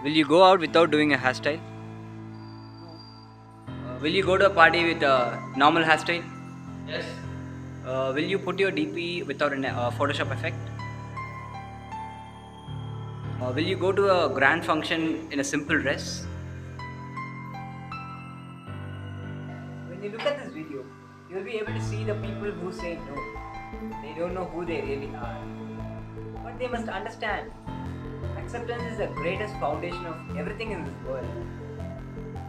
Will you go out without doing a hairstyle? Will you go to a party with a normal hairstyle? Yes. Will you put your DP without a Photoshop effect? Will you go to a grand function in a simple dress? When you look at this video, you'll be able to see the people who say no. They don't know who they really are. But they must understand acceptance is the greatest foundation of everything in this world.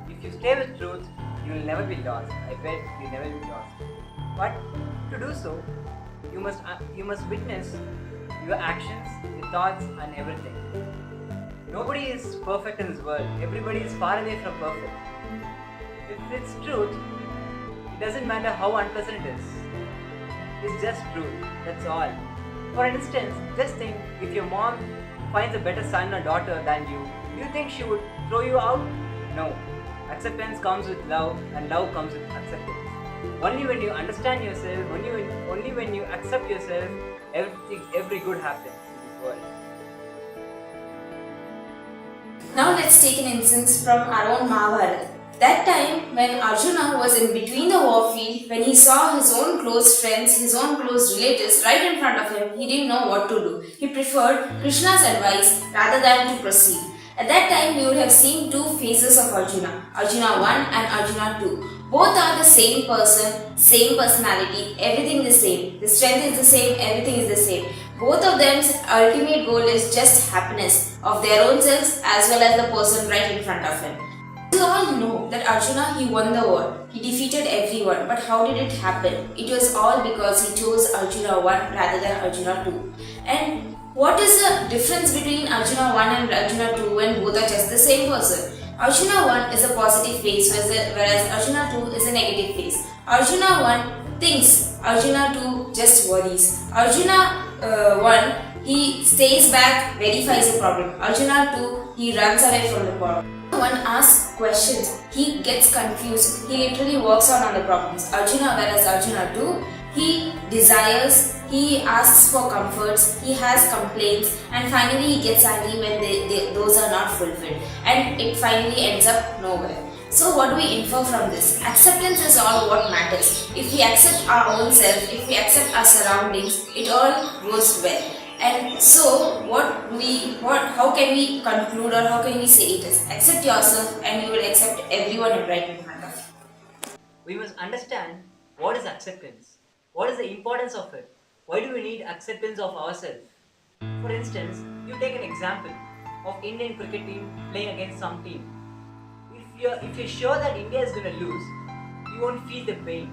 If you stay with truth, you will never be lost. I bet you'll never be lost. But to do so, you must witness your actions, your thoughts, and everything. Nobody is perfect in this world. Everybody is far away from perfect. If it's truth, it doesn't matter how unpleasant it is. It's just truth. That's all. For instance, just think if your mom finds a better son or daughter than you, do you think she would throw you out? No. Acceptance comes with love, and love comes with acceptance. Only when you understand yourself, only when you accept yourself, every good happens in this world. Now let's take an instance from our own Mahabharata. That time when Arjuna was in between the war field, when he saw his own close friends, his own close relatives right in front of him, he didn't know what to do. He preferred Krishna's advice rather than to proceed. At that time, we would have seen two phases of Arjuna, Arjuna 1 and Arjuna 2. Both are the same person, same personality, everything the same. The strength is the same, everything is the same. Both of them's ultimate goal is just happiness of their own selves as well as the person right in front of him. We all know that Arjuna he won the war. He defeated everyone. But how did it happen? It was all because he chose Arjuna 1 rather than Arjuna 2. And what is the difference between Arjuna 1 and Arjuna 2 when both are just the same person? Arjuna 1 is a positive phase whereas Arjuna 2 is a negative phase. Arjuna 1 thinks, Arjuna 2 just worries. Arjuna 1 he stays back, verifies the problem. Arjuna 2 he runs away from the problem. One asks questions, he gets confused, he literally works on the problems. Arjuna, whereas Arjuna 2, he desires, he asks for comforts, he has complaints, and finally he gets angry when those are not fulfilled. And it finally ends up nowhere. So what do we infer from this? Acceptance is all what matters. If we accept our own self, if we accept our surroundings, it all goes well. And so, how can we conclude or how can we say it is? Accept yourself and you will accept everyone right in front of you. We must understand what is acceptance. What is the importance of it? Why do we need acceptance of ourselves? For instance, you take an example of Indian cricket team playing against some team. If you're sure that India is going to lose, you won't feel the pain.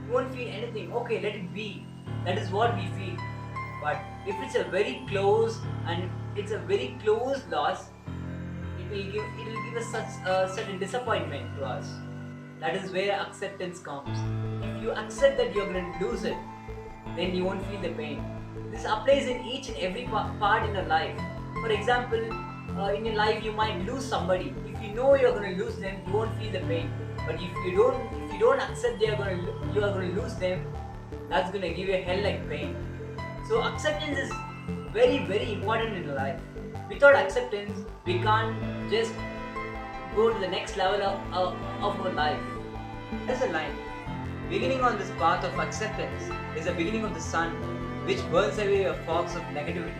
You won't feel anything. Okay, let it be. That is what we feel. But if it's a very close loss, it will give us such a certain disappointment to us. That is where acceptance comes. If you accept that you're going to lose it, then you won't feel the pain. This applies in each and every part in your life. For example, in your life you might lose somebody. If you know you're going to lose them, you won't feel the pain. But if you don't accept you are going to lose them, that's going to give you a hell-like pain. So acceptance is very, very important in life. Without acceptance, we can't just go to the next level of our life. There's a line. Beginning on this path of acceptance is the beginning of the sun, which burns away your fogs of negativity.